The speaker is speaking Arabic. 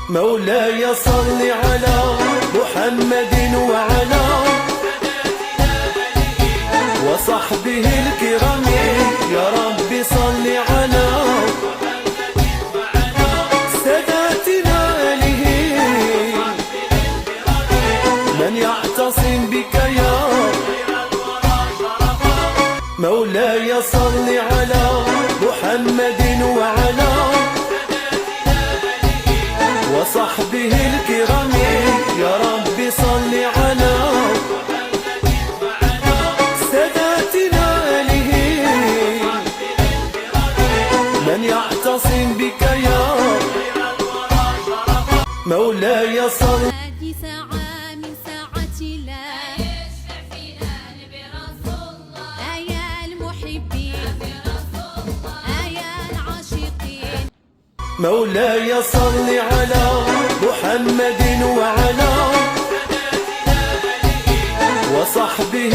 مولاي صل على محمد وعلى وصحبه الكرام، يا رب صل على ساداتنا آله من يعتصم بك يا مولاي صل على محمد وعلى وصحبه الكرام، يا رب صل على ساداتنا آله من يعتصم بك يا مولاي صل. ساعة من ساعات الله يشفع فينا نبي رسول الله، يا المحبين يا العاشقين. مولاي صل على محمد وعلى وصحبه